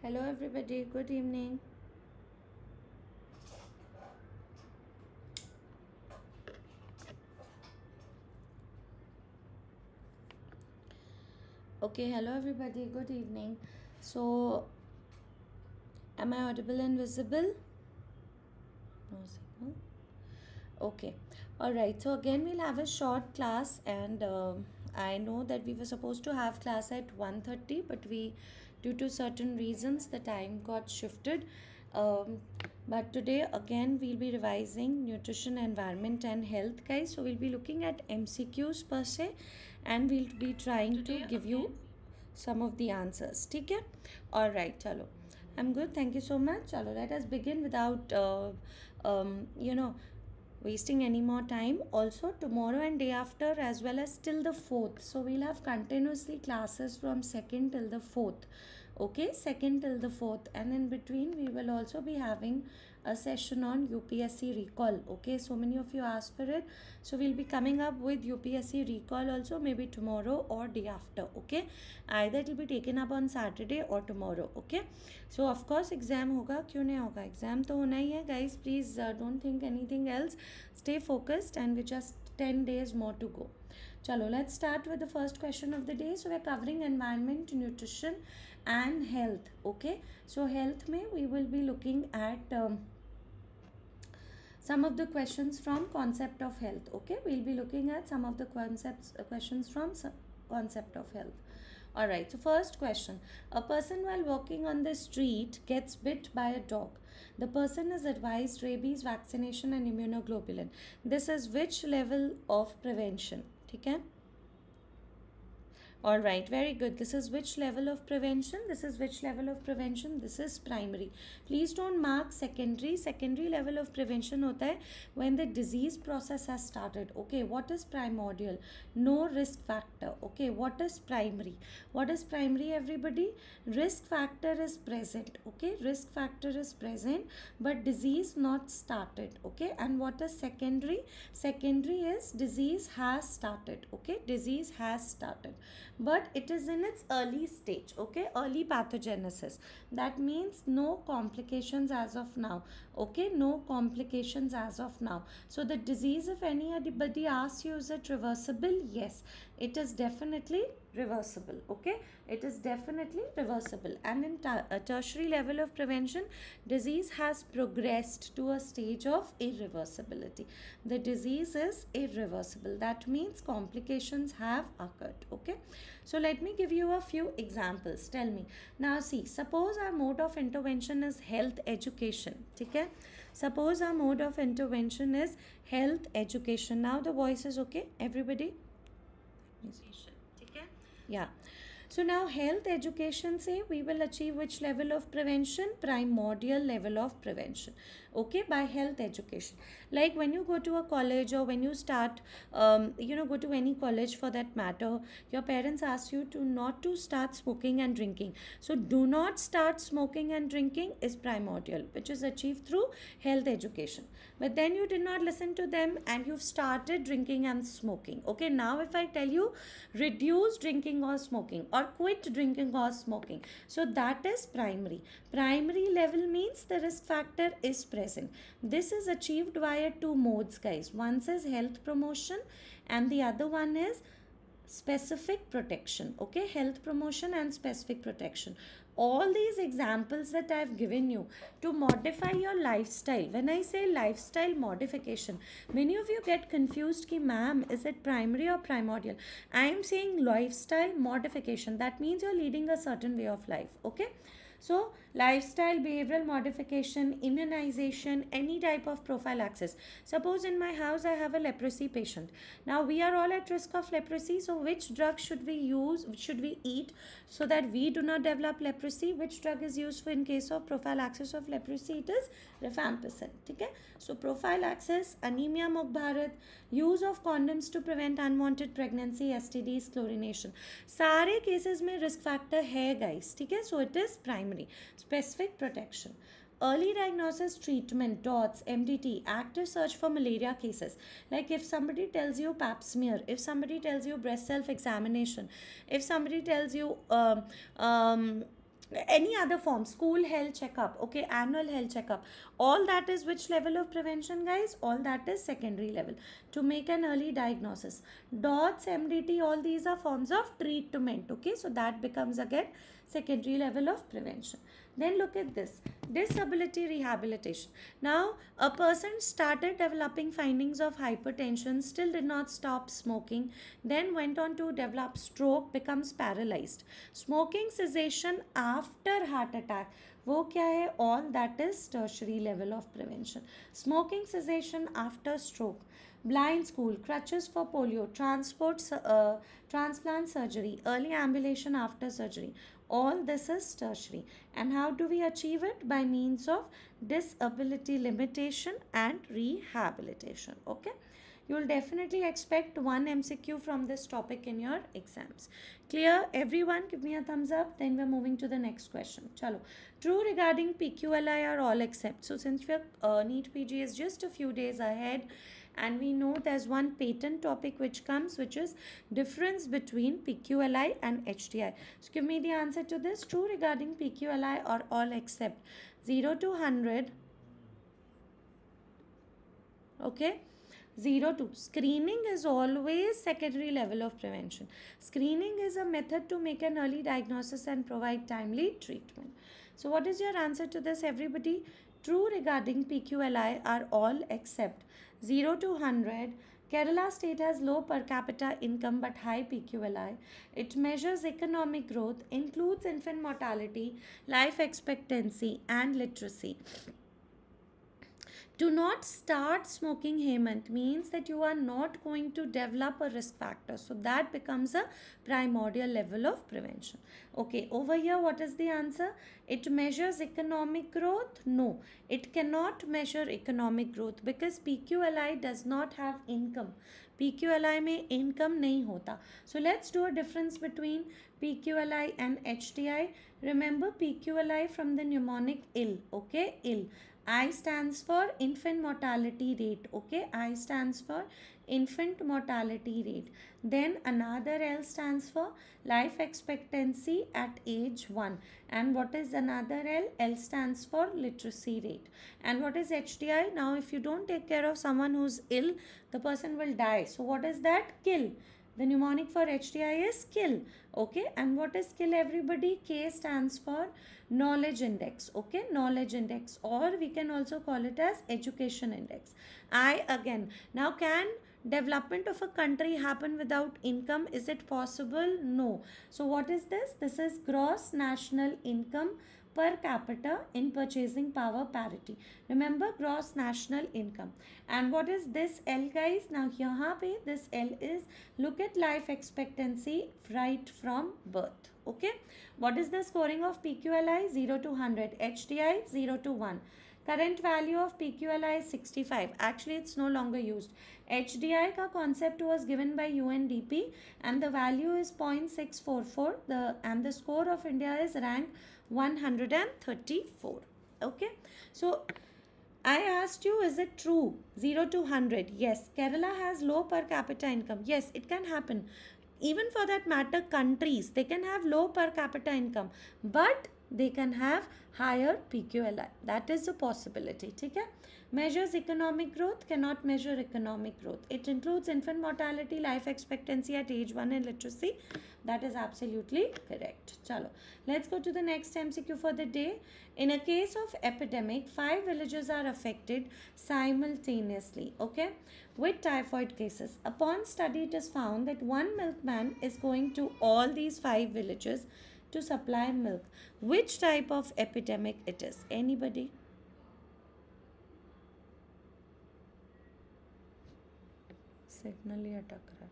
Hello everybody, good evening. Okay, hello everybody, good evening. So, am I audible and visible? No signal. Okay, all right. So, again, we'll have a short class, and I know that we were supposed to have class at 1:30, but due to certain reasons, the time got shifted. Um, but today, again, we'll be revising nutrition, environment, and health, guys. So, we'll be looking at MCQs per se, and we'll be trying to give you some of the answers. ठीक है? All right, chalo. I'm good. Thank you so much. Chalo, let us begin without, wasting any more time. Also, tomorrow and day after, as well as till the 4th. So, we'll have continuously classes from 2nd till the 4th. Okay, 2nd till the 4th. And in between, we will also be having a session on UPSC recall. Okay, so many of you asked for it. So, we'll be coming up with UPSC recall also, maybe tomorrow or day after. Okay, either it will be taken up on Saturday or tomorrow. Okay, so of course exam होगा, क्यों नहीं होगा? Exam तो होना ही है, guys. Please don't think anything else. Stay focused, and we just 10 days more to go. Chalo, let's start with the first question of the day. So we're covering environment, nutrition, and health. Okay, so health mein we will be looking at some of the questions from concept of health. Okay, we'll be looking at some of the questions from concept of health. All right, so first question. A person while walking on the street gets bit by a dog. The person is advised rabies vaccination and immunoglobulin. This is which level of prevention? ठीक है? All right, very good. This is which level of prevention? This is which level of prevention? This is primary. Please don't mark secondary. Secondary level of prevention hota hai when the disease process has started. Okay, what is primordial? No risk factor. Okay, what is primary? What is primary, everybody? Risk factor is present. Okay, risk factor is present, but disease not started. Okay, and what is secondary? Secondary is disease has started. Okay, disease has started, but it is in its early stage. Okay, early pathogenesis. That means no complications as of now. Okay, no complications as of now. So the disease, if anybody asks you, is it reversible? Yes, it is definitely reversible. Okay, it is definitely reversible. And in a tertiary level of prevention, disease has progressed to a stage of irreversibility. The disease is irreversible. That means complications have occurred. Okay, so let me give you a few examples. Tell me now. See, suppose our mode of intervention is health education. Okay, suppose our mode of intervention is health education. Now the voice is okay, everybody? Yeah. So now health education, say we will achieve which level of prevention? Primordial level of prevention. Okay, by health education. Like when you go to a college, or when you start, go to any college for that matter, your parents ask you to not to start smoking and drinking. So do not start smoking and drinking is primordial, which is achieved through health education. But then you did not listen to them and you've started drinking and smoking. Okay, now if I tell you reduce drinking or smoking, or quit drinking or smoking, so that is primary. Primary level means the risk factor is present. This is achieved via two modes, guys. One is health promotion and the other one is specific protection. Okay, health promotion and specific protection. All these examples that I have given you to modify your lifestyle. When I say lifestyle modification, many of you get confused ki ma'am, is it primary or primordial? I am saying lifestyle modification. That means you're leading a certain way of life. Okay, so lifestyle, behavioral modification, immunization, any type of prophylaxis. Suppose in my house I have a leprosy patient. Now we are all at risk of leprosy. So which drug should we use? Should we eat so that we do not develop leprosy? Which drug is used for in case of prophylaxis of leprosy? It is rifampicin. Okay. So prophylaxis, anemia मुक्त Bharat, use of condoms to prevent unwanted pregnancy, STDs, chlorination. सारे cases में risk factor है guys. ठीक है. So it is primary. Specific protection. Early diagnosis, treatment, DOTS, MDT, active search for malaria cases. Like if somebody tells you pap smear, if somebody tells you breast self examination, if somebody tells you any other form, school health checkup, okay, annual health checkup, all that is which level of prevention, guys? All that is secondary level, to make an early diagnosis. Dots, MDT, all these are forms of treatment, okay, so that becomes again secondary level of prevention. Then look at this, disability rehabilitation. Now a person started developing findings of hypertension, still did not stop smoking, then went on to develop stroke, becomes paralyzed. Smoking cessation after heart attack, वो क्या है? All that is tertiary level of prevention. Smoking cessation after stroke, blind school, crutches for polio, transplant surgery, early ambulation after surgery, all this is tertiary. And how do we achieve it? By means of disability limitation and rehabilitation, okay. You will definitely expect one MCQ from this topic in your exams. Clear? Everyone give me a thumbs up. Then we're moving to the next question. Chalo. True regarding PQLI are all except. So since we're NEETPG is just a few days ahead, and we know there's one patent topic which comes, which is difference between PQLI and HDI. So give me the answer to this. True regarding PQLI are all except 0 to 100. Okay. 0 to screening is always secondary level of prevention. Screening is a method to make an early diagnosis and provide timely treatment. So what is your answer to this, everybody? True regarding PQLI are all except 0 to 100. Kerala state has low per capita income but high PQLI. It measures economic growth, includes infant mortality, life expectancy and literacy. Do not start smoking, Hemant, means that you are not going to develop a risk factor. So that becomes a primordial level of prevention. Okay, over here, what is the answer? It measures economic growth? No, it cannot measure economic growth because PQLI does not have income. PQLI में income नहीं होता. So let's do a difference between PQLI and HDI. Remember PQLI from the mnemonic ill, okay, ill. I stands for infant mortality rate, okay. I stands for infant mortality rate. Then another L stands for life expectancy at age 1. And what is another L? L stands for literacy rate. And what is HDI? Now if you don't take care of someone who's ill, the person will die. So what is that? Kill. The mnemonic for HDI is kill, okay. And what is kill, everybody? K stands for knowledge index, okay, knowledge index, or we can also call it as education index. I again, now can development of a country happen without income? Is it possible? No. So what is this? This is gross national income per capita in purchasing power parity. Remember, gross national income. And what is this L, guys? Now here pe this L is, look at life expectancy right from birth, okay. What is the scoring of PQLI? 0 to 100. HDI 0 to 1. Current value of PQLI is 65. Actually, it's no longer used. HDI ka concept was given by UNDP and the value is 0.644. And the score of India is rank 134. Okay. So I asked you, is it true? 0 to 100. Yes. Kerala has low per capita income. Yes, it can happen. Even for that matter, countries, they can have low per capita income, but they can have higher PQLI. That is a possibility. Okay? Measures economic growth, cannot measure economic growth. It includes infant mortality, life expectancy at age 1 and literacy. That is absolutely correct. Chalo. Let's go to the next MCQ for the day. In a case of epidemic, 5 villages are affected simultaneously, okay, with typhoid cases. Upon study, it is found that one milkman is going to all these 5 villages to supply milk. Which type of epidemic it is? Anybody? Signal ही अटक रहा है.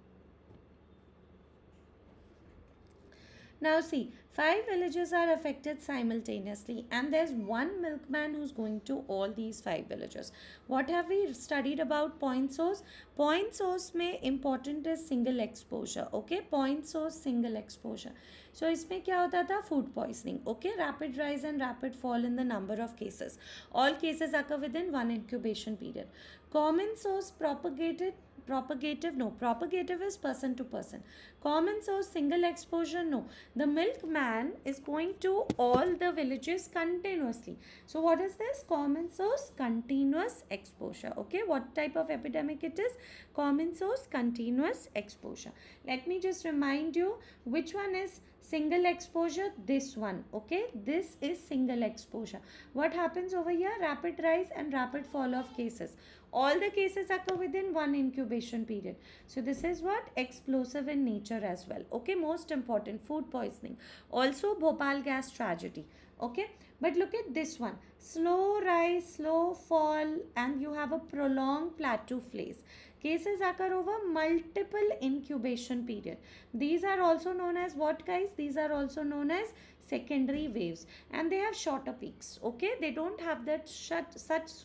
Now see, 5 villages are affected simultaneously and there's one milkman who's going to all these 5 villages. What have we studied about point source? Point source में important is single exposure, okay? Point source, single exposure. So इसमें क्या होता था? Food poisoning, okay? Rapid rise and rapid fall in the number of cases. All cases occur within 1 incubation period. Common source propagated Propagative, no. Propagative is person to person. Common source, single exposure, no. The milkman is going to all the villages continuously. So what is this? Common source, continuous exposure. Okay, what type of epidemic it is? Common source, continuous exposure. Let me just remind you which one is single exposure. This one. Okay, this is single exposure. What happens over here? Rapid rise and rapid fall of cases. All the cases occur within one incubation period. So this is what? Explosive in nature as well. Okay, most important, food poisoning. Also Bhopal gas tragedy. Okay, but look at this one. Slow rise, slow fall, and you have a prolonged plateau phase. Cases occur over multiple incubation period. These are also known as what, guys? These are also known as secondary waves, and they have shorter peaks. Okay, they don't have that such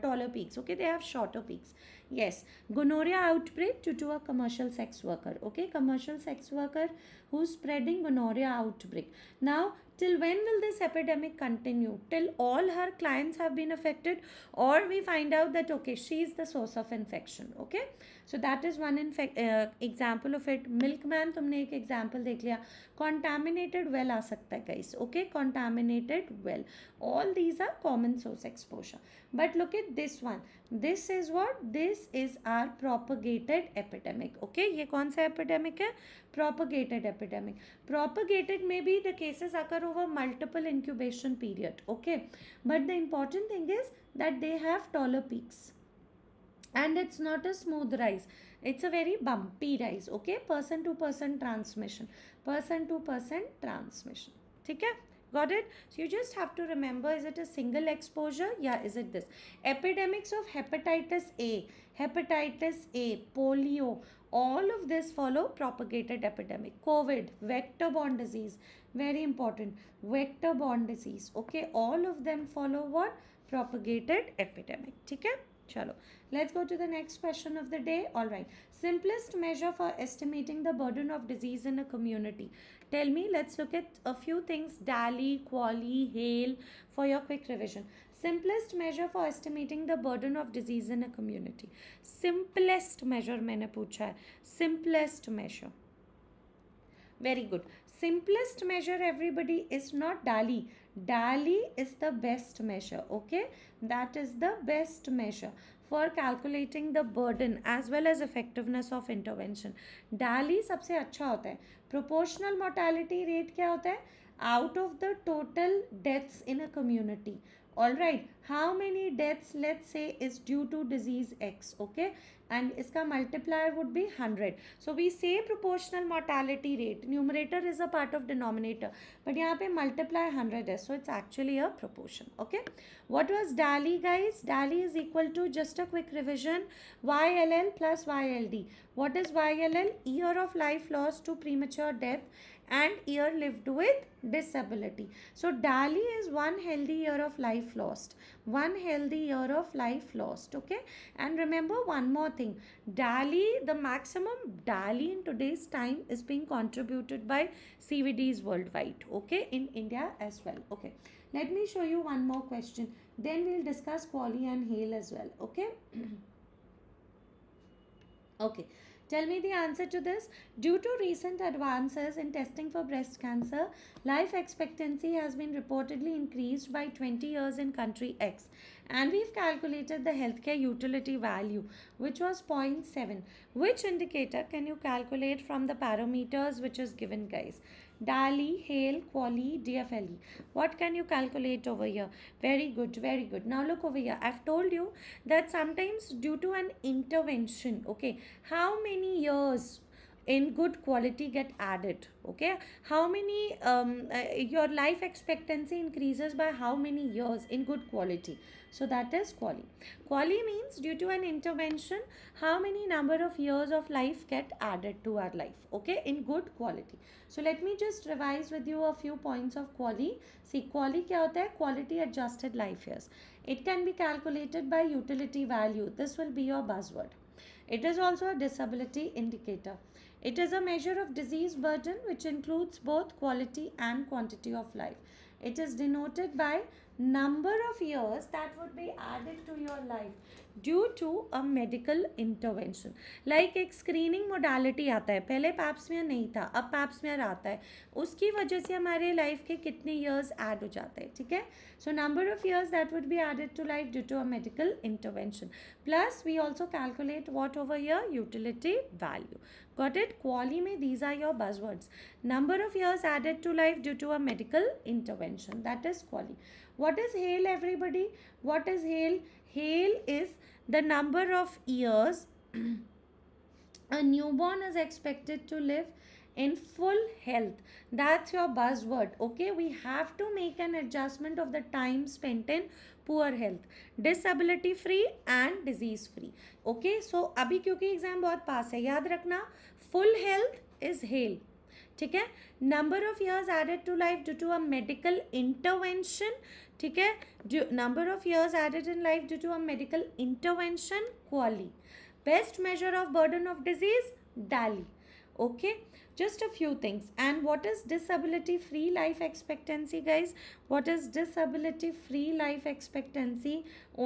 taller peaks. Okay, they have shorter peaks. Yes, gonorrhea outbreak due to a commercial sex worker. Okay, commercial sex worker who's spreading gonorrhea outbreak. Now, till when will this epidemic continue? Till all her clients have been affected, or we find out that okay, she is the source of infection. Okay, so that is one example of it. Milkman, तुमने एक example देख लिया. Contaminated well आ सकता है guys. Okay, contaminated well. All these are common source exposure. But look at this one. This is what? This is our propagated epidemic. Okay, ये कौन सा epidemic है? Propagated epidemic. Propagated may be the cases occur over multiple incubation period. Okay, but the important thing is that they have taller peaks. And it's not a smooth rise, it's a very bumpy rise. Okay, person to person transmission, person to person transmission. Okay, got it? So you just have to remember, is it a single exposure? Yeah, is it this? Epidemics of hepatitis A, polio, all of this follow propagated epidemic. COVID, vector-borne disease, very important, vector-borne disease. Okay, all of them follow what? Propagated epidemic. Okay, chalo. Let's go to the next question of the day. All right. Simplest measure for estimating the burden of disease in a community. Tell me, let's look at a few things. DALI, QALY, HALE for your quick revision. Simplest measure for estimating the burden of disease in a community. Simplest measure मैंने पूछा है. Simplest measure. Very good. Simplest measure, everybody, is not DALI. DALI is the best measure. Okay, that is the best measure for calculating the burden as well as effectiveness of intervention. DALI सबसे अच्छा होता है. Proportional mortality rate क्या होता है? Out of the total deaths in a community. All right, how many deaths, let's say, is due to disease X? Okay, and iska multiplier would be 100. So we say proportional mortality rate, numerator is a part of denominator, but यहाँ पे multiply 100 है, so it's actually a proportion. Okay, what was DALI, guys? DALI is equal to, just a quick revision, YLL plus YLD. What is YLL? Year of life lost to premature death and year lived with disability. So DALI is one healthy year of life lost. One healthy year of life lost. Okay, and remember one more thing. DALI, the maximum DALI in today's time is being contributed by CVDs worldwide. Okay, in India as well. Okay, let me show you one more question. Then we'll discuss QALY and HALE as well. Okay. Okay. Tell me the answer to this. Due to recent advances in testing for breast cancer, life expectancy has been reportedly increased by 20 years in country X. And we've calculated the healthcare utility value, which was 0.7. Which indicator can you calculate from the parameters which is given, guys? DALI, HALE, QALY, DFLE. What can you calculate over here? Very good, very good. Now look over here. I've told you that sometimes due to an intervention, okay, how many years in good quality get added? Okay, how many your life expectancy increases by how many years in good quality? So that is QALY. QALY means due to an intervention, how many number of years of life get added to our life, okay, in good quality. So let me just revise with you a few points of QALY. See, QALY क्या होता है? Quality adjusted life years. It can be calculated by utility value. This will be your buzzword. It is also a disability indicator. It is a measure of disease burden which includes both quality and quantity of life. It is denoted by number of years that would be added to your life due to a medical intervention. Like एक screening modality आता है, पहले Pap smear नहीं था, अब Pap smear आता है, उसकी वजह से हमारे लाइफ के कितने years add हो जाते हैं, ठीक है. So number of years that would be added to life due to a medical intervention. Plus we also calculate what over here, utility value. Got it? QALY में these are your buzzwords. Number of years added to life due to a medical intervention. That is QALY. What is HALE, everybody? What is HALE? HALE is the number of years a newborn is expected to live in full health. That's your buzzword. Okay, we have to make an adjustment of the time spent in poor health, disability free and disease free. Okay, so अभी क्योंकि exam बहुत पास है, याद रखना full health is HALE. ठीक है. Number of years added to life due to a medical intervention. ठीक है. Number of years added in life due to a medical intervention, QALY. Best measure of burden of disease, DALY. Okay, just a few things. And what is disability free life expectancy, guys? What is disability free life expectancy?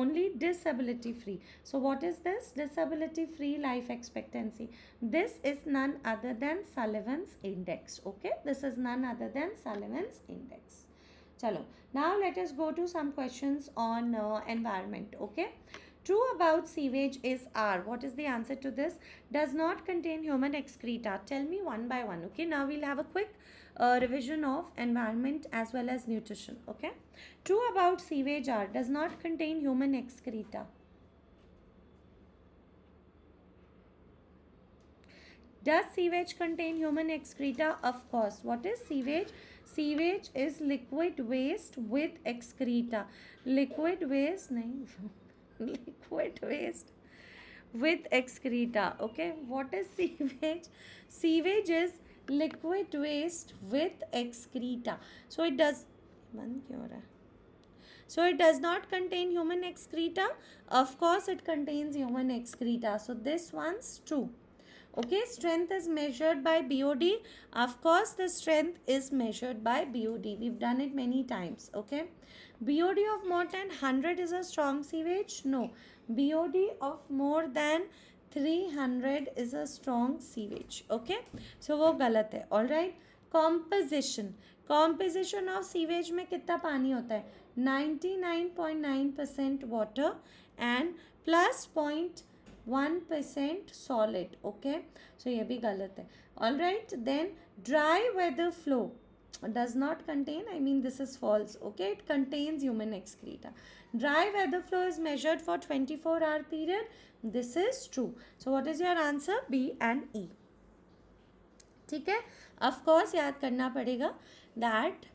Only disability free. So what is this disability free life expectancy? This is none other than Sullivan's index. Okay, this is none other than Sullivan's index. Chalo, now let us go to some questions on environment. Okay, true about sewage is R. What is the answer to this? Does not contain human excreta. Tell me one by one. Okay, now we'll have a quick revision of environment as well as nutrition. Okay, true about sewage R. Does not contain human excreta. Does sewage contain human excreta? Of course. What is sewage? Sewage is liquid waste with excreta. Liquid waste, nahin. Liquid waste with excreta. Okay, what is sewage? Sewage is liquid waste with excreta. So it does not contain human excreta. Of course it contains human excreta, so this one's true. Okay, strength is measured by BOD. Of course the strength is measured by BOD. We've done it many times. Okay, BOD of more than 100 is a strong sewage? No. BOD of more than 300 is a strong sewage. Okay, so वो गलत है. All right. Composition. Composition of sewage में कितना पानी होता है? 99.9% water and plus 0.1% solid. Okay, so ये भी गलत है. All right. Then dry weather flow does not contain, I mean this is false. Okay, it contains human excreta. Dry weather flow is measured for 24-hour period. This is true. So what is your answer? B and E. ठीक है. Of course याद करना पड़ेगा that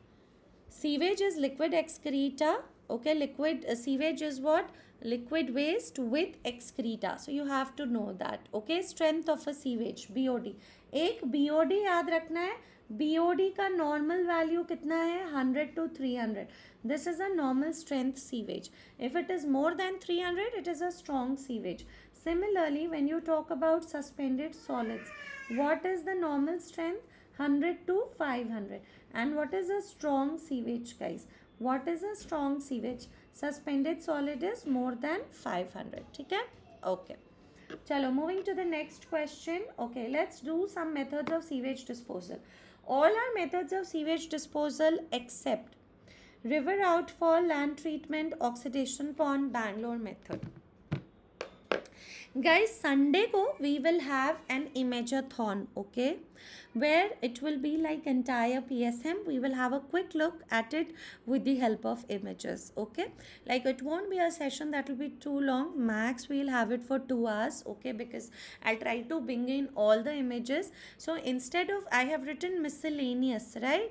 sewage is liquid excreta. Okay, liquid sewage is what? Liquid waste with excreta. So you have to know that. Okay, strength of a sewage, BOD. एक BOD याद रखना है. BOD का normal value कितना है? 100 to 300. This is a normal strength sewage. If it is more than 300, it is a strong sewage. Similarly, when you talk about suspended solids, what is the normal strength? 100 to 500. And what is a strong sewage, guys? What is a strong sewage? Suspended solid is more than 500. ठीक है? Okay. Chalo, moving to the next question. Okay, let's do some methods of sewage disposal. All are methods of sewage disposal except river outfall, land treatment, oxidation pond, Bangalore method. Guys, Sunday ko we will have an imageathon, okay, where it will be like entire PSM. We will have a quick look at it with the help of images, okay. Like it won't be a session that will be too long. Max we'll have it for 2 hours, okay, because I'll try to bring in all the images. So instead of, I have written miscellaneous, right,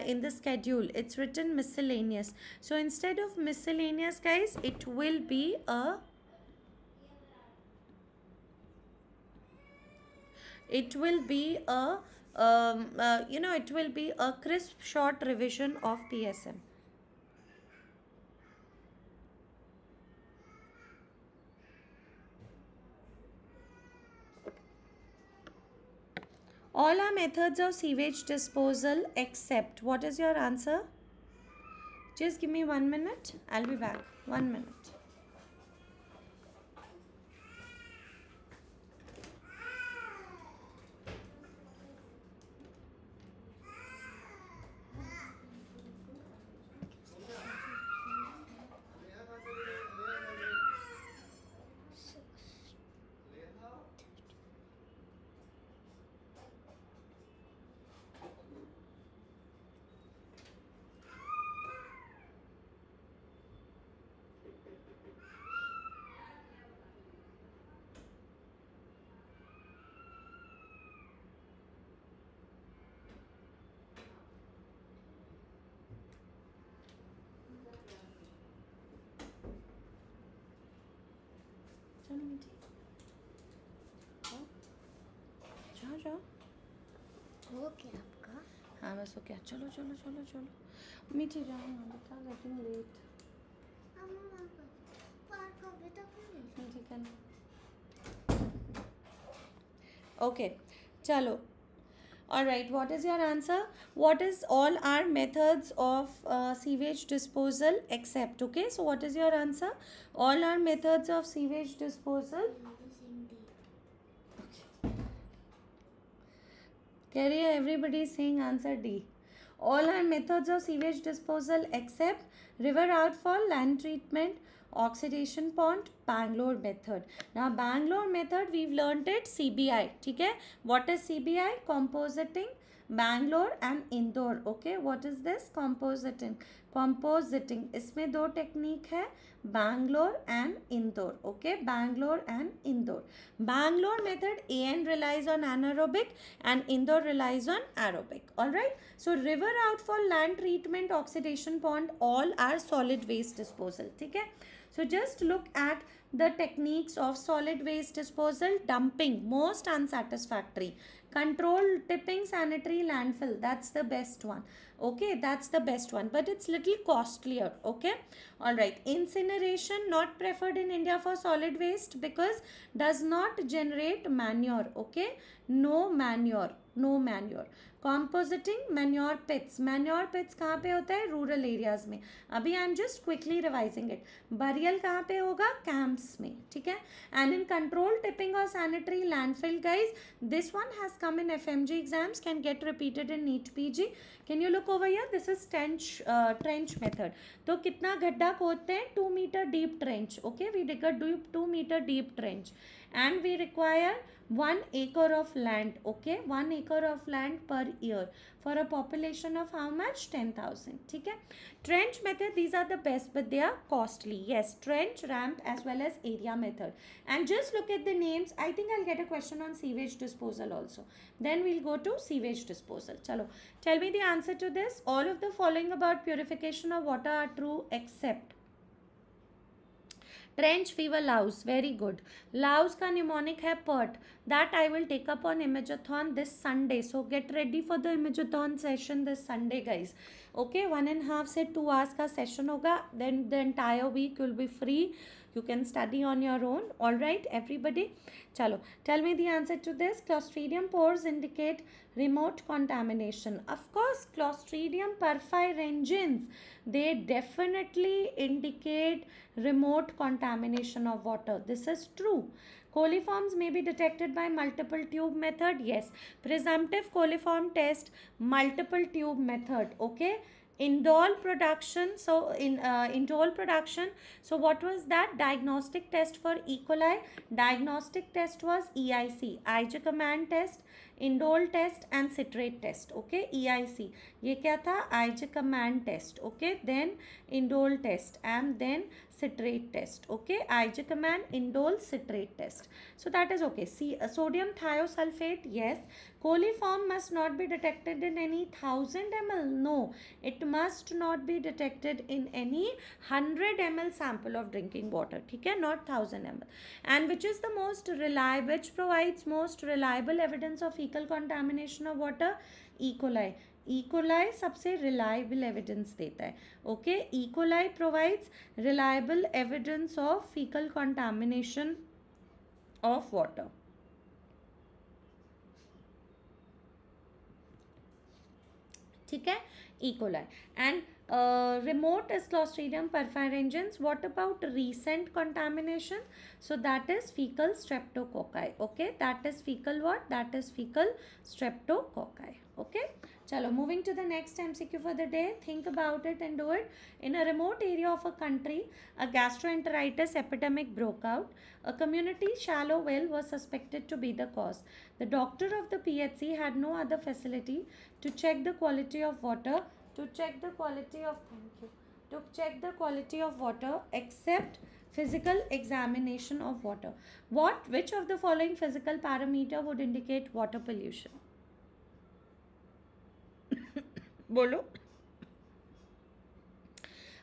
in the schedule it's written miscellaneous. So instead of miscellaneous, guys, it will be a it will be a it will be a crisp short revision of PSM. All are methods of sewage disposal except, what is your answer? Just give me 1 minute. I'll be back. 1 minute. चलो मीठी जाओ जाओ हो क्या आपका? हाँ बस हो क्या चलो चलो चलो चलो मीठी जाओ ना बेटा गेटिंग लेट पार्क अभी तक नहीं। ठीक है ना ओके चलो all right what is your answer what is all our methods of sewage disposal except okay so what is your answer all our methods of sewage disposal carrier everybody is saying answer D all our methods of sewage disposal except river outfall land treatment oxidation pond Bangalore method now Bangalore method we've learnt it CBI ठीक है what is CBI compositing Bangalore and Indore okay what is this compositing इसमें दो technique है Bangalore and Indore okay Bangalore and Indore Bangalore method AN relies on anaerobic and Indore relies on aerobic alright so river outfall land treatment oxidation pond all are solid waste disposal ठीक है so just look at the techniques of solid waste disposal dumping most unsatisfactory controlled tipping sanitary landfill that's the best one okay that's the best one but it's little costlier okay all right incineration not preferred in India for solid waste because does not generate manure okay no manure compositing manure pits कहाँ पे होता है rural areas में अभी I am just quickly revising it burial कहाँ पे होगा camps में ठीक है एंड इन कंट्रोल टिपिंग और sanitary landfill guys this one has come in FMG exams can get repeated in NEETPG can you look over here this is trench method तो कितना गड्ढा खोदते हैं 2 metre deep trench okay we dig a 2 metre deep trench and we require 1 acre of land okay 1 acre of land per year for a population of how much 10,000 ठीक है trench method these are the best but they are costly yes trench ramp as well as area method and just look at the names I think I'll get a question on sewage disposal also then we'll go to sewage disposal chalo tell me the answer to this all of the following about purification of water are true except trench fever louse very good louse का mnemonic है part that I will take up on imagethon this Sunday so get ready for the imagethon session this Sunday guys okay 1.5 से 2 hours का session होगा then the entire week will be free you can study on your own all right everybody chalo tell me the answer to this clostridium pores indicate remote contamination of course clostridium perfringens they definitely indicate remote contamination of water this is true coliforms may be detected by multiple tube method yes presumptive coliform test multiple tube method okay indole production so in indole production so what was that diagnostic test for E. coli diagnostic test was EIC IJ command test indole test and citrate test okay EIC ये क्या था IJ command test okay then indole test and then citrate test okay IJ command indole citrate test so that is okay see sodium thiosulfate yes coliform must not be detected in any 1000 ml no it must not be detected in any 100 ml sample of drinking water ठीक है not 1000 ml and which is the most reliable which provides most reliable evidence of fecal contamination of water E. coli E. coli सबसे reliable evidence देता है okay E. coli provides reliable evidence of fecal contamination of water ठीक है E. coli and Remote is Clostridium perfringens. What about recent contamination? So that is fecal streptococci. Okay, that is fecal what? That is fecal streptococci. Okay. Chalo, moving to the next MCQ for the day. Think about it and do it. In a remote area of a country, a gastroenteritis epidemic broke out. A community shallow well was suspected to be the cause. The doctor of the PHC had no other facility to check the quality of water to check the quality of water except physical examination of water. Which of the following physical parameter would indicate water pollution? Bolo.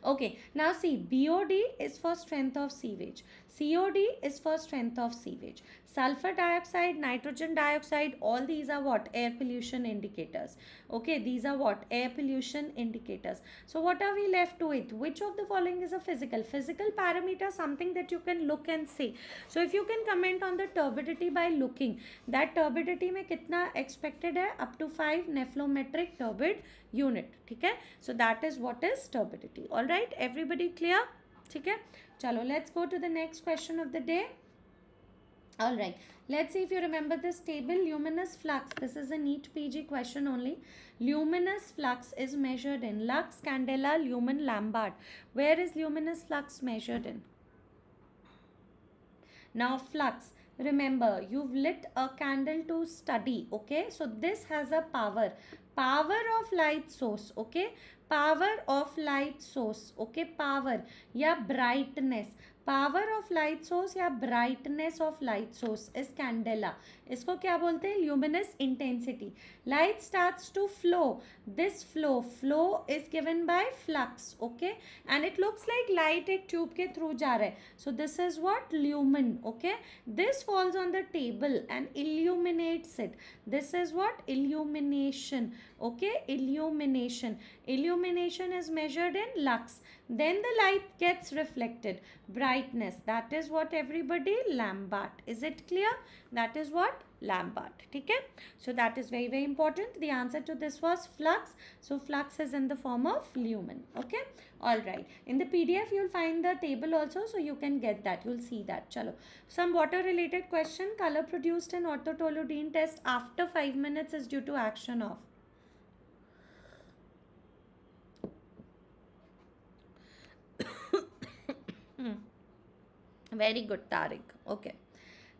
Okay, now see, BOD is for strength of sewage. COD is for strength of sewage. Sulfur dioxide, nitrogen dioxide, all these are what? Air pollution indicators. Okay, these are what? Air pollution indicators. So what are we left with? Which of the following is a physical? Physical parameter, something that you can look and see. So if you can comment on the turbidity by looking, that turbidity में कितना expected है? Up to 5 nephelometric turbid unit. ठीक है? So that is what is turbidity. All right, everybody clear? ठीक है? चलो, let's go to the next question of the day. All right, let's see if you remember this table. Luminous flux, this is a NEETPG question only. Luminous flux is measured in lux, candela, lumen, lambert. Where is luminous flux measured in? Now flux, remember, you've lit a candle to study. Okay, so this has a power of light source. Okay, power of light source. Okay, power या brightness, power of light source या brightness of light source is candela. इसको क्या बोलते हैं? Luminous intensity. Light starts to flow. This flow is given by flux. Okay, and it looks like light एक tube के through जा रहा है. So this is what? Lumen. Okay, this falls on the table and illuminates it. This is what? Illumination. Okay, illumination. Illumination is measured in lux. Then the light gets reflected. Brightness, that is what everybody? Lambert. Is it clear? That is what? Lambert. Okay, so that is very, very important. The answer to this was flux. So flux is in the form of lumen. Okay, all right. In the PDF you'll find the table also, so you can get that. You'll see that. Chalo. Some water related question. Color produced in orthotoluidine test after 5 minutes is due to action of. Very good, Tariq. Okay.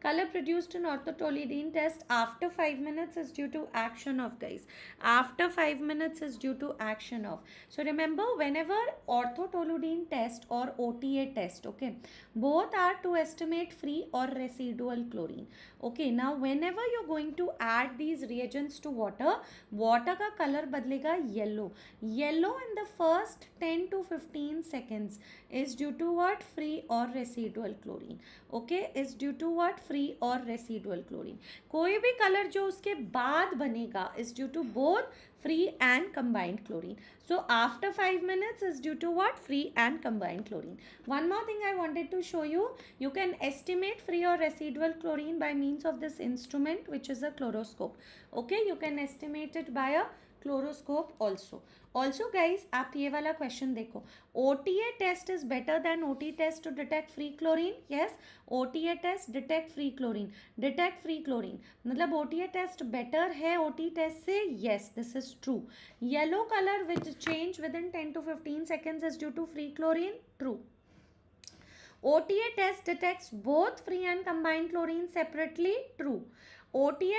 Color produced in orthotoluidine test after 5 minutes is due to action of, guys. After 5 minutes is due to action of. So remember, whenever orthotoluidine test or OTA test, okay, both are to estimate free or residual chlorine. Okay, now whenever you're going to add these reagents to water, water का color बदलेगा yellow. Yellow in the first 10 to 15 seconds is due to what? Free or residual chlorine. Okay, is due to what? Free or residual chlorine. कोई भी color जो उसके बाद बनेगा is due to both free and combined chlorine. So after 5 minutes is due to what? Free and combined chlorine. One more thing I wanted to show you. You can estimate free or residual chlorine by means of this instrument, which is a chloroscope. Okay, you can estimate it by a chloroscope also. Also guys, आप ये वाला question देखो. OTA test is better than OT test to detect free chlorine. Yes, OTA test detect free chlorine. Detect free chlorine. मतलब OTA test better है OT test से? Yes, this is true. Yellow color which change within 10 to 15 seconds is due to free chlorine? True. OTA test detects both free and combined chlorine separately? True. OT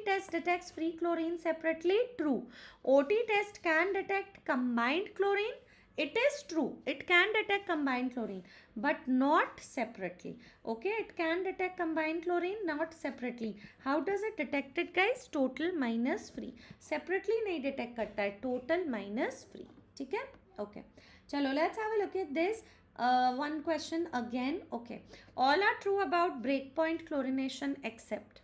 test detects free chlorine separately? True. OT test can detect combined chlorine? It is true. It can detect combined chlorine, but not separately. Okay, it can detect combined chlorine, not separately. How does it detect it, guys? Total minus free. Separately नहीं detect करता है. Total minus free. ठीक है? Okay. चलो, let's have a look at this. One question again. Okay. All are true about breakpoint chlorination except.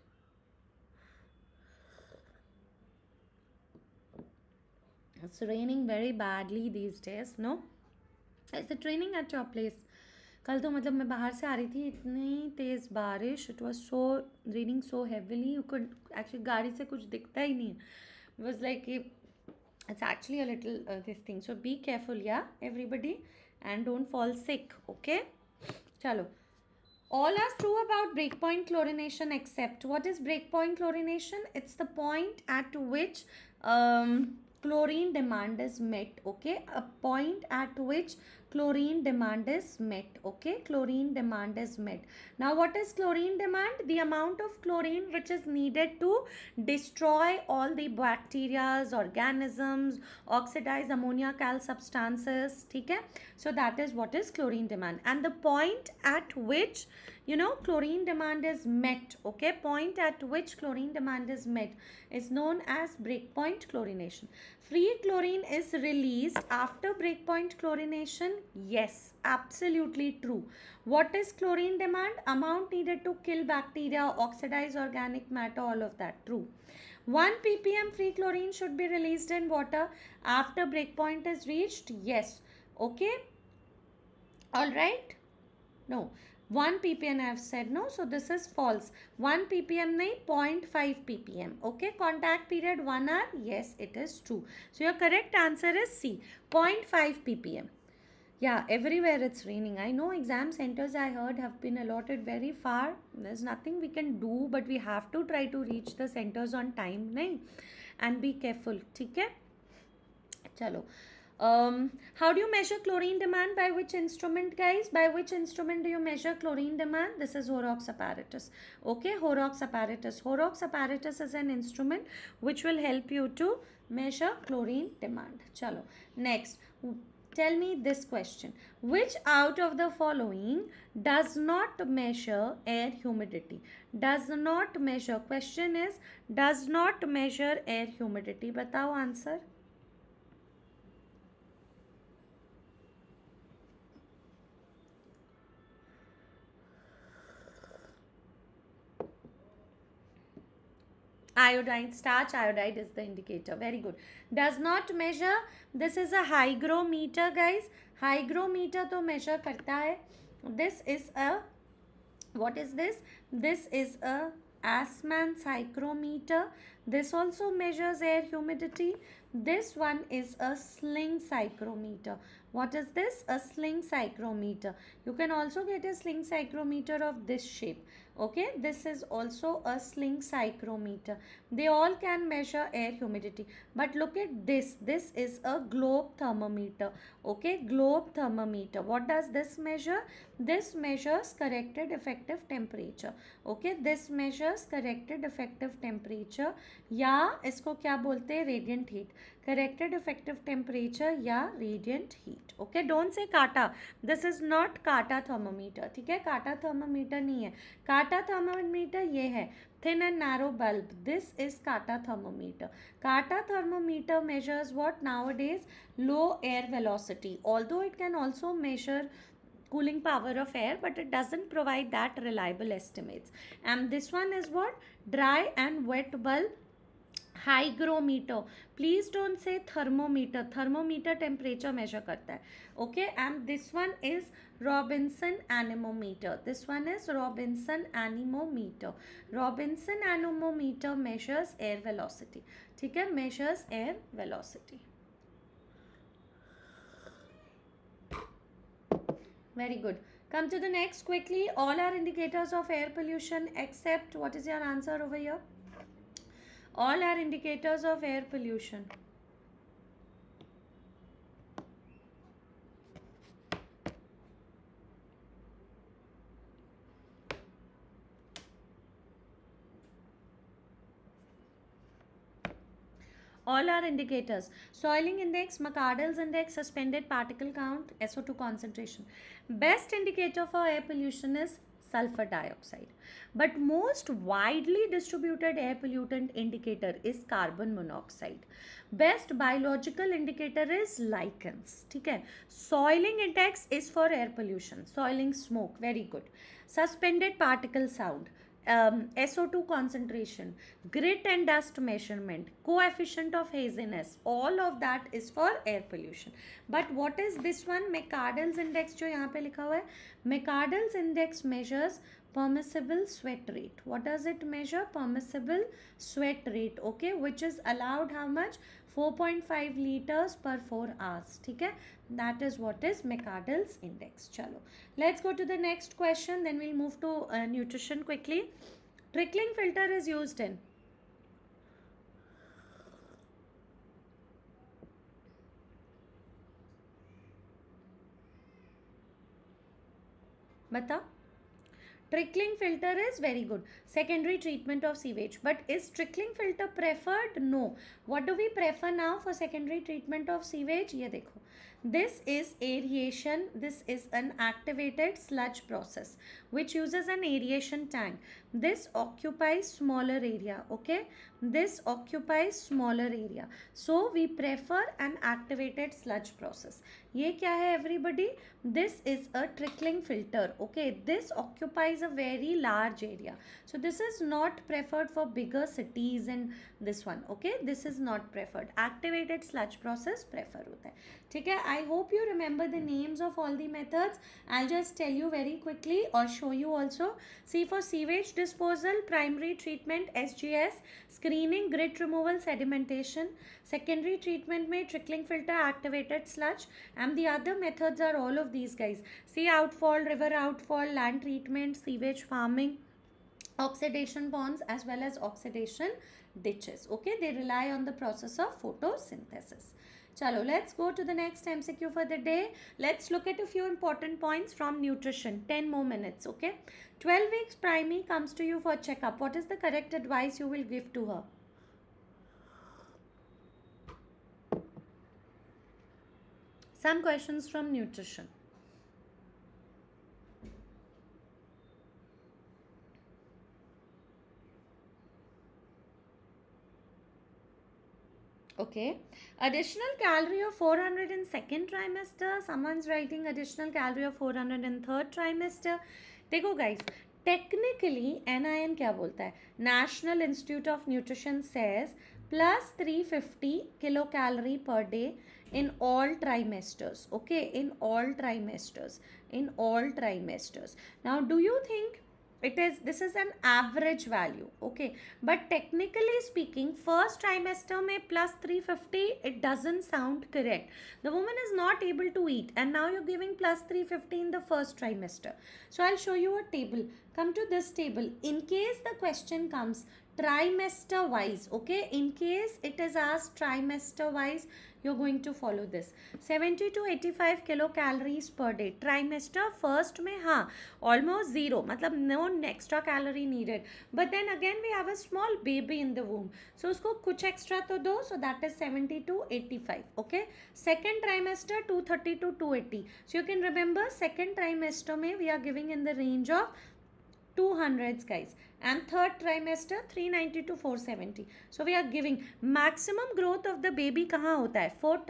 It's raining very badly these days, no? Is it raining at your place? कल तो मतलब मैं बाहर से आ रही थी, इतनी तेज़ बारिश. It was so raining so heavily. You could actually गाड़ी से कुछ दिखता ही नहीं. It was like It's actually a little this thing. So be careful, yeah, everybody, and don't fall sick. Okay. Chalo. All are true about breakpoint chlorination except what is breakpoint chlorination? It's the point at which chlorine demand is met. Okay, a point at which chlorine demand is met. Okay, chlorine demand is met. Now, what is chlorine demand? The amount of chlorine which is needed to destroy all the bacteria, organisms, oxidize ammonia cal substances. Okay, so that is what is chlorine demand, and the point at which chlorine demand is met. Okay, point at which chlorine demand is met is known as breakpoint chlorination. Free chlorine is released after breakpoint chlorination. Yes, absolutely true. What is chlorine demand? Amount needed to kill bacteria, oxidize organic matter, all of that. True. 1 ppm free chlorine should be released in water after breakpoint is reached. Yes. Okay. All right. No. 1 ppm I have said, no, so this is false. 1 ppm nahi, 0.5 ppm. Okay, contact period 1 hour. Yes, it is true. So your correct answer is C, 0.5 ppm. Yeah, everywhere it's raining. I know exam centers, I heard, have been allotted very far. There's nothing we can do, but we have to try to reach the centers on time, nahi? And be careful. Okay? Chalo. How do you measure chlorine demand? By which instrument, guys? By which instrument do you measure chlorine demand? This is Horrocks apparatus. Okay, Horrocks apparatus. Horrocks apparatus is an instrument which will help you to measure chlorine demand. Chalo. Next, tell me this question. Which out of the following does not measure air humidity? Does not measure. Question is, does not measure air humidity. Batao answer. Iodine, starch iodide is the indicator. Very good. Does not measure. This is a hygrometer, guys. Hygrometer to measure karta hai. This is a, what is this? This is a Assman psychrometer. This also measures air humidity. This one is a sling psychrometer. What is this? A sling psychrometer. You can also get a sling psychrometer of this shape. Okay, this is also a sling psychrometer. They all can measure air humidity. But look at this. This is a globe thermometer. Okay, globe thermometer. What does this measure? This measures corrected effective temperature. Okay, this measures corrected effective temperature. या इसको क्या बोलते हैं? Radiant heat. Corrected effective temperature या radiant heat. Okay, don't say काटा. This is not काटा thermometer. ठीक है, काटा thermometer नहीं है. काटा thermometer ये है, thin and narrow bulb. This is kata thermometer. Kata thermometer measures what nowadays? Low air velocity. Although it can also measure cooling power of air, but it doesn't provide that reliable estimates. And this one is what? Dry and wet bulb hygrometer. Please don't say thermometer. Thermometer temperature measure karta hai. Okay, and this one is Robinson anemometer. This one is Robinson anemometer. Robinson anemometer measures air velocity. ठीक है, measures air velocity. Very good. Come to the next quickly. All are indicators of air pollution except, what is your answer over here? All are indicators of air pollution. All are indicators. Soiling index, McArdle's index, suspended particle count, SO2 concentration. Best indicator for air pollution is sulfur dioxide. But most widely distributed air pollutant indicator is carbon monoxide. Best biological indicator is lichens. ठीक है. Soiling index is for air pollution. Soiling smoke. Very good. Suspended particle sound. SO2 concentration, grit and dust measurement, coefficient of haziness, all of that is for air pollution. But what is this one? McArdle's index जो यहाँ पे लिखा हुआ है, McArdle's index measures permissible sweat rate. What does it measure? Permissible sweat rate, okay, which is allowed how much? 4.5 liters per 4 hours. ठीक है, that is what is McArdle's index. चलो, let's go to the next question, then we'll move to nutrition quickly. Trickling filter is used in bata. Trickling filter is very good. Secondary treatment of sewage. But is trickling filter preferred? No. What do we prefer now for secondary treatment of sewage? ये देखो. This is aeration. This is an activated sludge process which uses an aeration tank. This occupies smaller area. Okay. This occupies smaller area. So we prefer an activated sludge process. ये क्या है everybody? This is a trickling filter. Okay. This occupies a very large area. So this is not preferred for bigger cities and this one. Okay. This is not preferred. Activated sludge process prefer होता है. ठीक है. I hope you remember the names of all the methods. I'll just tell you very quickly or show you also. See, for sewage disposal, primary treatment SGS, screening, grit removal, sedimentation. Secondary treatment में trickling filter, activated sludge, and the other methods are all of these guys. See, outfall, river outfall, land treatment, sewage farming, oxidation ponds as well as oxidation ditches. Okay, they rely on the process of photosynthesis. Chalo, let's go to the next MCQ for the day. Let's look at a few important points from nutrition. 10 more minutes, okay? 12 weeks primary comes to you for checkup. What is the correct advice you will give to her? Some questions from nutrition. Okay. Additional calorie of 400 in second trimester. Someone's writing additional calorie of 400 in third trimester. देखो guys, technically NIN क्या बोलता है? National Institute of Nutrition says plus 350 kilocalorie per day in all trimesters. Okay, in all trimesters. In all trimesters. Now, do you think this is an average value? Okay, but technically speaking, first trimester में plus 350, it doesn't sound correct. The woman is not able to eat and now you're giving plus 350 in the first trimester. So I'll show you a table. Come to this table. In case the question comes trimester wise, okay, in case it is asked trimester wise, you're going to follow this. 70 to 85 kilocalories per day. Trimester first में हाँ almost zero, मतलब no extra calorie needed. But then again we have a small baby in the womb. So उसको कुछ extra तो दो. So that is 70 to 85. Okay. Second trimester 230 to 280. So you can remember second trimester में we are giving in the range of 200s guys, and third trimester 390 to 470. So we are giving maximum growth of the baby कहाँ होता है? Third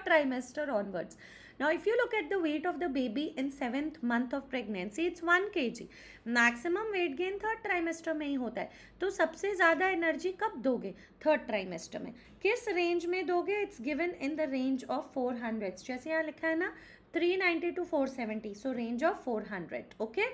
trimester onwards. Now if you look at the weight of the baby in 7th month of pregnancy, it's 1 kg. Maximum weight gain third trimester में ही होता है. तो सबसे ज़्यादा energy कब दोगे? थर्ड ट्राइमेस्टर में. किस रेंज में दोगे? It's given in the range of 400. जैसे यहाँ लिखा है ना 390 to 470. So range of 400. Okay.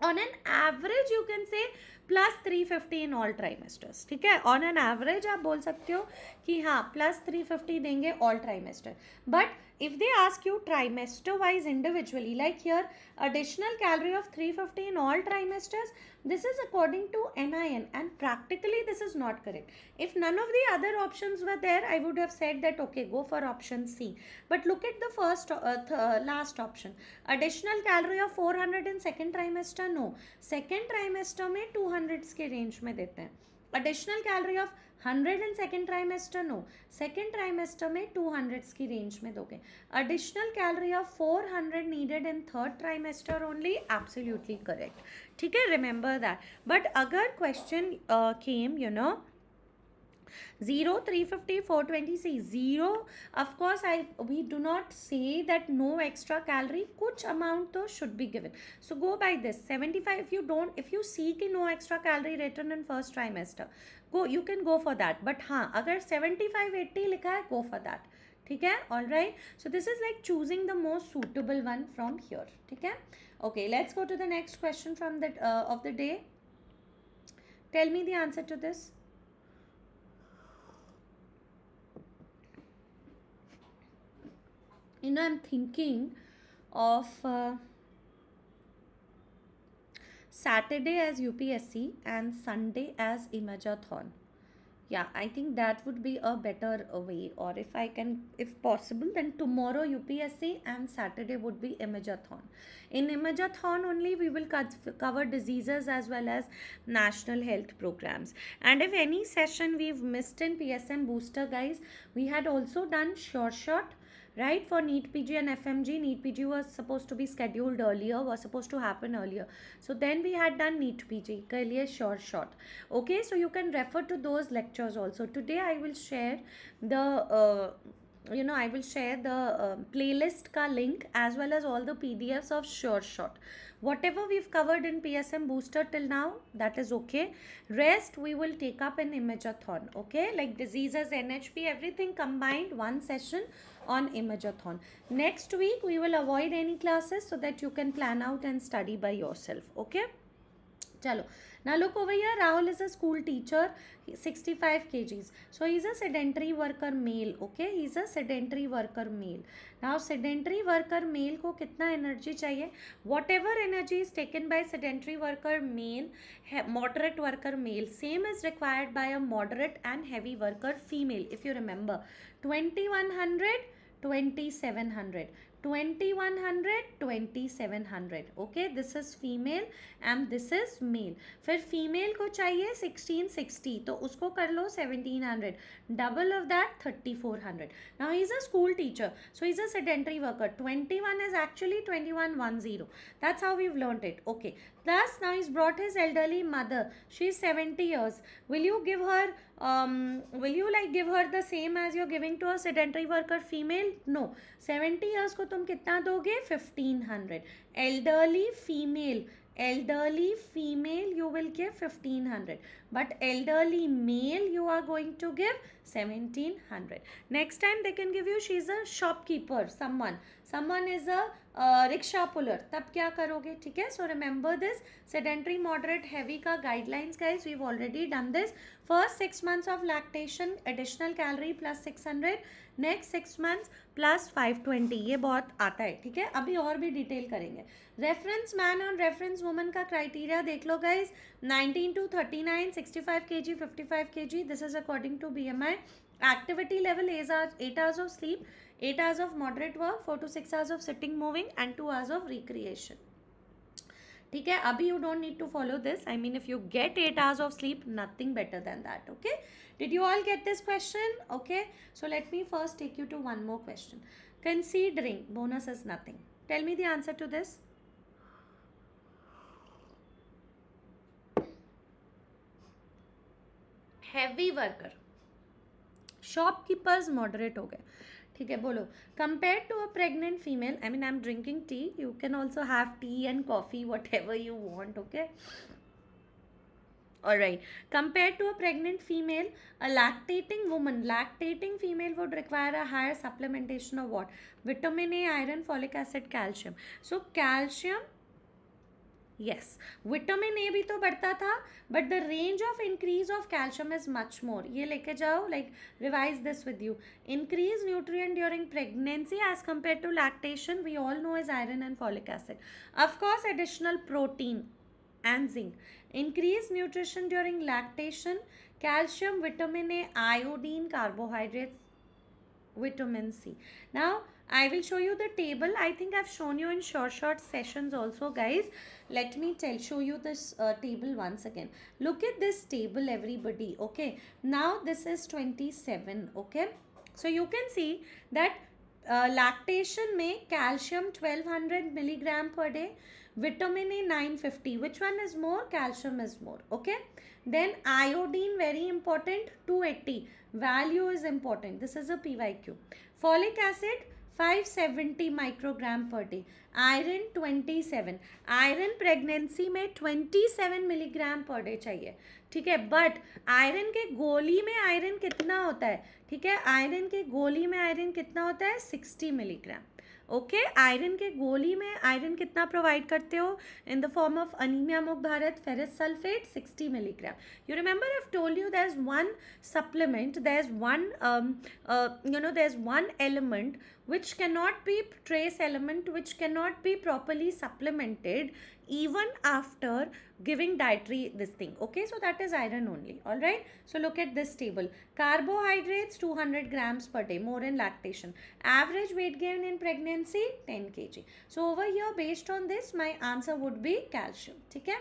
On an average you can say plus 350 in all trimesters. ठीक है. On an average आप बोल सकते हो कि हाँ plus 350 देंगे all trimester. But if they ask you trimester wise individually, like here additional calorie of 350 in all trimesters, this is according to NIN and practically this is not correct. If none of the other options were there, I would have said that okay, go for option C. But look at the first last option. Additional calorie of 400 in second trimester, no. Second trimester में 200s के range में देते हैं. Additional calorie of 100 in second trimester, no. Second trimester में 200s की range में दोगे. Additional calorie of 400 needed in third trimester only, absolutely correct. ठीक है, remember that. But अगर question came, 0, 350, 420, see 0, of course we do not say that no extra calorie, कुछ amount तो should be given. So go by this. 75, if you see कि no extra calorie written in first trimester, you can go for that. But हाँ, अगर 75, 80 लिखा है, go for that. ठीक है, all right. So this is like choosing the most suitable one from here. ठीक है. Okay, let's go to the next question from the of the day. Tell me the answer to this. I'm thinking of Saturday as UPSC and Sunday as Imajathon. Yeah, I think that would be a better way. Or if I can, if possible, then tomorrow UPSC and Saturday would be Imajathon. In Imajathon only we will cover diseases as well as national health programs. And if any session we've missed in PSM booster, guys, we had also done sure shot, right? For NEETPG and fmge, NEETPG was supposed to be scheduled earlier, was supposed to happen earlier, so then we had done NEETPG के लिए sure shot. Okay, so you can refer to those lectures also. Today I will share the I will share the playlist ka link as well as all the PDFs of sure shot. Whatever we've covered in PSM booster till now, that is okay. Rest we will take up in Imajathon. Okay, like diseases, NHP, everything combined, one session on Imajathon. Next week we will avoid any classes so that you can plan out and study by yourself. Okay, chalo. Now look over here. Rahul is a school teacher, 65 kgs. So he's a sedentary worker male. Okay, he's a sedentary worker male. Now sedentary worker male को कितना energy चाहिए? Whatever energy is taken by sedentary worker male, moderate worker male, same is required by a moderate and heavy worker female. If you remember, 2100, 2700. 2100, 2700. Okay, this is female and this is male. फिर female को चाहिए 1660, तो उसको कर लो 1700. Double of that 3400. Now he is a school teacher, so he is a sedentary worker. 21 is actually 2110. That's how we've learnt it. Okay. Plus now he's brought his elderly mother. She's 70 years. Will you give her give her the same as you're giving to a sedentary worker female? No. 70 years को तुम कितना दोगे? 1500. Elderly female you will give 1500, but elderly male you are going to give 1700. Next time they can give you, she's a shopkeeper, someone is a rickshaw puller, तब क्या करोगे? ठीक है, so remember this sedentary, moderate, heavy का guidelines, guys. We've already done this. First 6 months of lactation, additional calorie plus 600, next 6 months plus 520. ये बहुत आता है, ठीक है. अभी और भी डिटेल करेंगे. रेफरेंस मैन और रेफरेंस वुमन का क्राइटेरिया देख लो guys. 19 to 39, 65 kg, 55 kg. This is according to BMI. Activity level is 8 hours of sleep, 8 hours of moderate work, 4 to 6 hours of sitting moving and 2 hours of recreation. ठीक है, अभी you don't need to follow this. I mean, if you get 8 hours of sleep, nothing better than that. Okay, did you all get this question? Okay, so let me first take you to one more question. Considering bonus is nothing, tell me the answer to this. Heavy worker, shopkeepers moderate हो गए. ठीक है, बोलो. Compared to a pregnant female, I mean I'm drinking tea, you can also have tea and coffee, whatever you want. Okay, alright. Compared to a pregnant female, a lactating female would require a higher supplementation of what? Vitamin A, iron, folic acid, calcium. So calcium, yes, vitamin A भी तो बढ़ता था, but the range of increase of calcium is much more. ये लेके जाओ, like revise this with you. Increase nutrient during pregnancy as compare to lactation, we all know is iron and folic acid. Of course additional protein and zinc. Increase nutrition during lactation, calcium, vitamin A, iodine, carbohydrates, vitamin C. Now I will show you the table. I think I've shown you in short sessions also, guys. Let me show you this table once again. Look at this table, everybody. Okay, now this is 27. Okay, so you can see that lactation में calcium 1200 milligram per day, vitamin A 950. Which one is more? Calcium is more. Okay, then iodine, very important, 280. Value is important. This is a PYQ. Folic acid 570 microgram per day. Iron 27. Iron pregnancy में 27 milligram per day चाहिए. ठीक है, but iron के गोली में iron कितना होता है? ठीक है, आयरन के गोली में आयरन कितना होता है? 60 मिलीग्राम. ओके आयरन के गोली में आयरन कितना प्रोवाइड करते हो in the form of anaemia Mukt Bharat ferrous sulphate 60 milligram. You remember I've told you there's one supplement, there's one there's one element which cannot be trace element, which cannot be properly supplemented even after giving dietary this thing. Okay, so that is iron only. All right, so look at this table. Carbohydrates 200 grams per day, more in lactation. Average weight gain in pregnancy 10 kg. So over here, based on this, my answer would be calcium. Okay.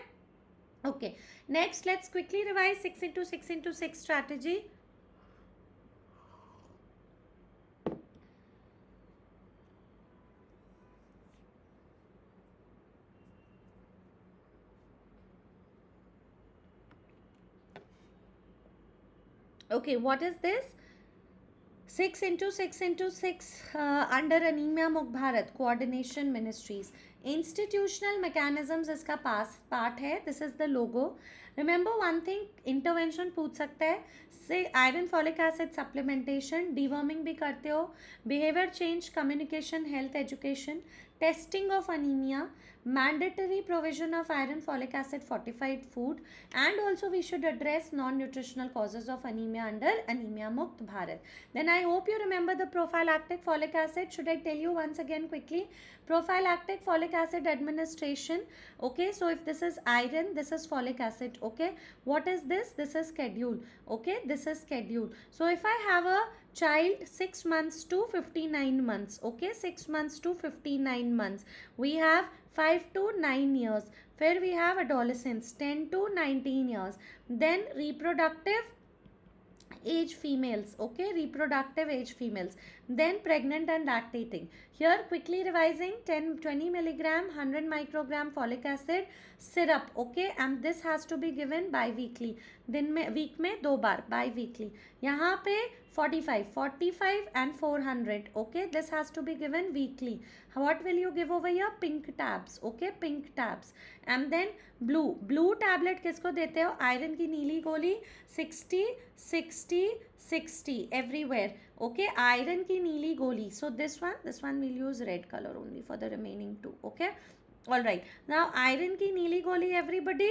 Okay, next let's quickly revise 6 into 6 into 6 strategy. Okay, what is this? 6 into 6 into 6 under Anemia Mukt Bharat Coordination Ministries. Institutional mechanisms इसका part है. This is the logo. Remember one thing, intervention पूछ सकता है. से iron folic acid supplementation, deworming भी करते हो, behavior change, communication, health education, testing of anemia, mandatory provision of iron folic acid fortified food, and also we should address non-nutritional causes of anemia under Anemia Mukt Bharat. Then I hope you remember the prophylactic folic acid. Should I tell you once again quickly? Prophylactic folic acid administration. Okay, so if this is iron, this is folic acid. Okay, what is this? This is schedule. Okay, this is schedule. So if I have a child 6 months to 59 months, okay, 6 months to 59 months, we have 5 to 9 years, where we have adolescents 10 to 19 years, then reproductive age females, okay, reproductive age females, then pregnant and lactating. Here quickly revising, 20 milligram 100 microgram folic acid syrup, okay, and this has to be given bi-weekly. दिन में week में 2 बार bi-weekly. यहाँ पे 45 and 400, okay, this has to be given weekly. What will you give over here? Pink tabs, okay, pink tabs. And then blue tablet किसको देते हो? Iron की नीली गोली 60 60 60 everywhere, okay, iron की नीली गोली. So this one we'll use red color only for the remaining two, okay. All right, now iron की नीली गोली everybody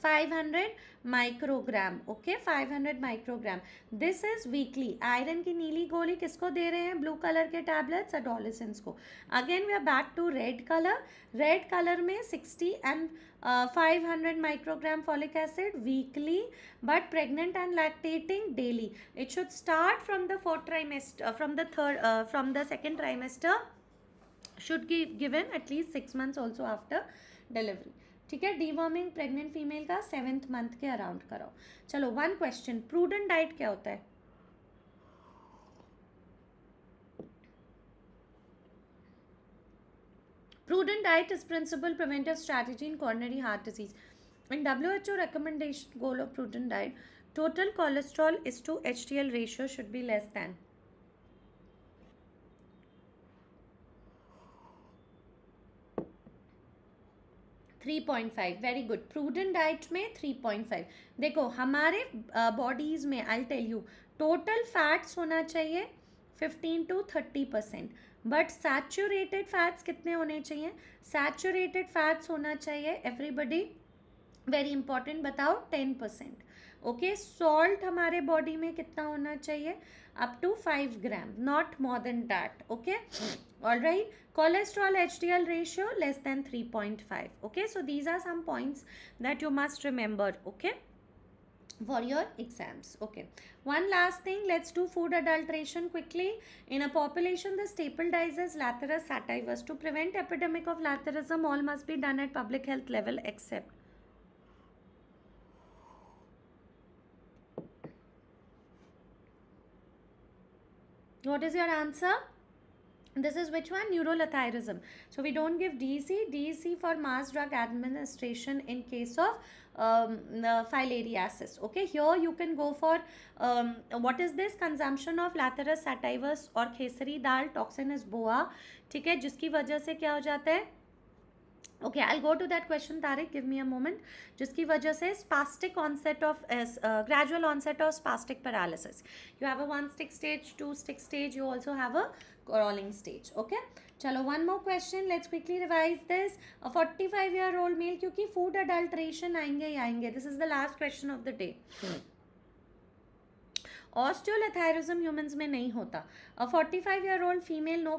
500 microgram, okay, 500 microgram. This is weekly. iron की नीली गोली किसको दे रहे हैं? blue color के tablets adolescents को. Again we are back to red color. red color में 60 and 500 microgram folic acid weekly, but pregnant and lactating daily. It should start from the fourth trimester, from the second trimester, should be given at least 6 months also after delivery. ठीक है, deworming pregnant female का 7th month के around कराओ. चलो, one question, prudent diet क्या होता है? Prudent diet is principal preventive strategy in coronary heart disease. In WHO recommendation goal of prudent diet, total cholesterol is to HDL ratio should be less than 3.5. Very good. Prudent diet में 3.5. देखो हमारे bodies में I tell you total fats होना चाहिए 15 to 30%, but saturated fats कितने होने चाहिए? Saturated fats होना चाहिए एवरीबडी, वेरी इंपॉर्टेंट, बताओ 10%. ओके, सॉल्ट हमारे बॉडी में कितना होना चाहिए? up to 5 gram, not more than that. Okay, all right. Cholesterol HDL ratio less than 3.5. okay, so these are some points that you must remember, okay, for your exams. Okay, one last thing, let's do food adulteration quickly. In a population, the staple diet is Lathyrus sativus. To prevent epidemic of Lathyrusm, all must be done at public health level except. What is your answer? This is which one? Neurolathyrism. So we don't give DEC. DEC for mass drug administration in case of filariasis. Okay, here you can go for what is this? Consumption of Lathyrus sativus or Khesari dal. Toxin is BOA. ठीक है, जिसकी वजह से क्या हो जाता है? Okay, I'll go to that question, Tariq. Give me a moment. जिसकी वजह से spastic onset of gradual onset of spastic paralysis. You have a 1 stick stage, 2 stick stage. You also have a crawling stage. Okay, chalo, one more question, let's quickly revise this. A 45-year-old male, क्योंकि food adulteration आएंगे ही आएंगे. This is the last question of the day. Osteolathyrism humans में नहीं होता. A 45-year-old female, no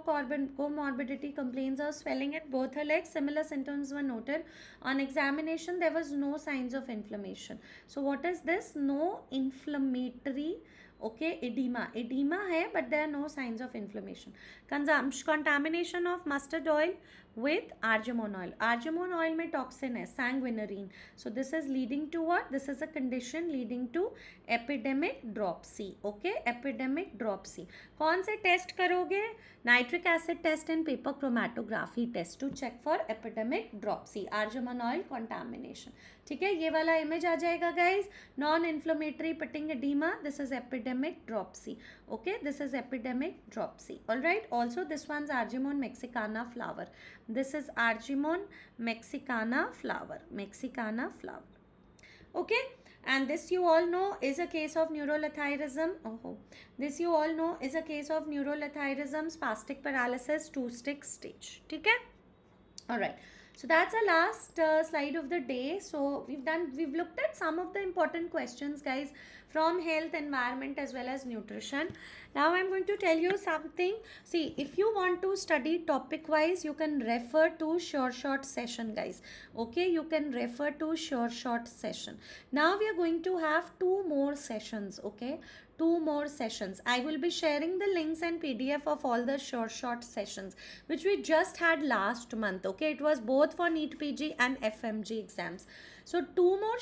comorbidity, complains of swelling in both her legs. Similar symptoms were noted. On examination, there was no signs of inflammation. So what is this? No inflammatory, okay, edema. Edema hai, but there are no signs of inflammation. Contamination of mustard oil with argemone oil. Argemone oil में toxin है, sanguinarine. So this is leading to what? This is a condition leading to epidemic dropsy. Okay, epidemic dropsy. कौन से test करोगे? Nitric acid test and paper chromatography test to check for epidemic dropsy, argemone oil contamination. ठीक है, ये वाला image आ जाएगा guys. Non inflammatory pitting oedema, this is epidemic dropsy. Okay, this is epidemic dropsy. Alright, also this ones argemone mexicana flower. This is argemone mexicana flower, mexicana flower. Okay, and this you all know is a case of neuroletharism. This you all know is a case of neuroletharism, spastic paralysis, 2-stick stage. ठीक है? All right. So that's our last slide of the day. So we've looked at some of the important questions, guys, from health, environment, as well as nutrition. Now I'm going to tell you something. See, if you want to study topic wise, you can refer to short session, guys. Okay, you can refer to short session. Now we are going to have 2 more sessions. Okay, 2 more sessions. I will be sharing the links and PDF of all the short sessions which we just had last month. Okay, it was both for NEETPG and fmge exams. So 2 more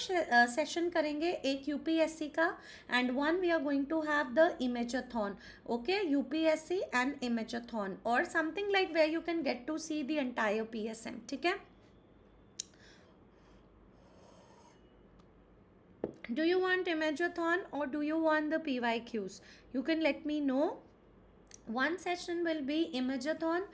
session करेंगे, एक UPSC का and one we are going to have the imageathon. Okay, UPSC and imageathon or something like where you can get to see the entire PSM. ठीक है? Do you want imageathon or do you want the PYQs? You can let me know. One session will be imageathon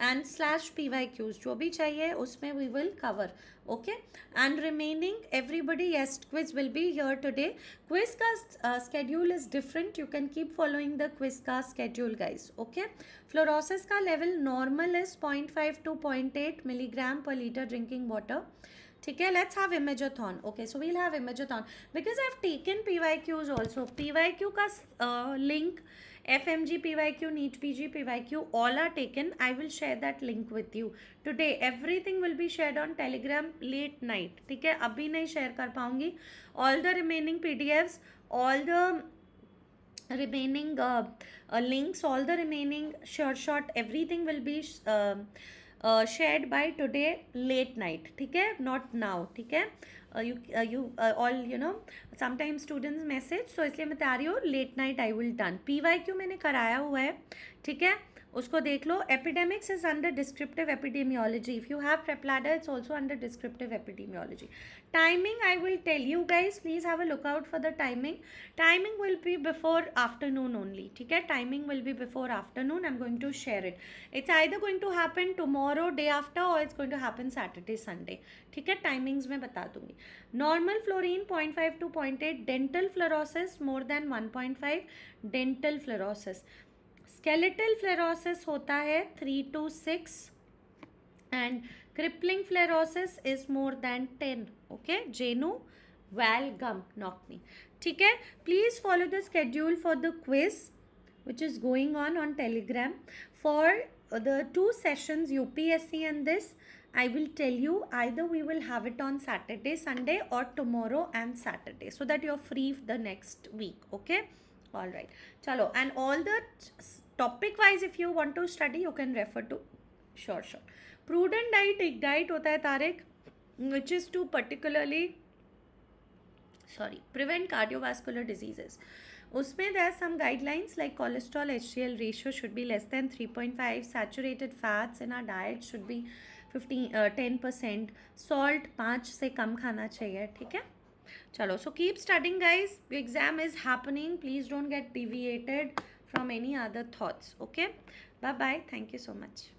and /PYQs. जो भी चाहिए उसमें we will cover. Okay, and remaining everybody, yes, quiz will be here today. Quiz का schedule is different. You can keep following the quiz का schedule, guys. Okay, fluorosis का level normal is 0.5 to 0.8 milligram per liter drinking water. ठीक है, let's have imageathon. Okay, so we'll have imageathon because I've taken PYQs also. PYQ का link, FMG PYQ, NEETPG PYQ, all are taken. I will share that link with you today. Everything will be shared on Telegram late night. ठीक है, अभी नहीं share कर पाऊँगी. All the remaining PDFs, all the remaining links, all the remaining short, everything will be shared by today late night. ठीक है, not now. ठीक है, you all you know sometimes students message, so इसलिए मैं बता रही हूँ late night I will done. PYQ मैंने कराया हुआ है. ठीक है, उसको देख लो. Epidemics is under descriptive epidemiology. If you have prep ladder, it's also under descriptive epidemiology. Timing I will tell you, guys. Please have a look out for the timing. Timing will be before afternoon only. ठीक है, timing will be before afternoon. I'm going to share it. It's either going to happen tomorrow, day after, or it's going to happen Saturday, Sunday. ठीक है, timings मैं बता दूंगी. Normal fluorine 0.5 to 0.8. Dental fluorosis more than 1.5. Dental fluorosis. Skeletal fluorosis होता है 3 to 6 and crippling fluorosis is more than 10. Okay, Jenu, Val, Gum, knock me. ठीक है, please follow the schedule for the quiz which is going on Telegram for the 2 sessions UPSC and this. I will tell you either we will have it on Saturday, Sunday or tomorrow and Saturday so that you're free the next week. Okay, all right, chalo, and all the topic wise if you want to study you can refer to sure. Prudent diet एक diet होता है Tariq which is to particularly prevent cardiovascular diseases. उसमें there are some guidelines like cholesterol HDL ratio should be less than 3.5. Saturated fats in our diet should be 10%. Salt 5 से कम खाना चाहिए. ठीक है, चलो, so keep studying, guys. The exam is happening. Please don't get deviated from any other thoughts. Okay, bye bye. Thank you so much.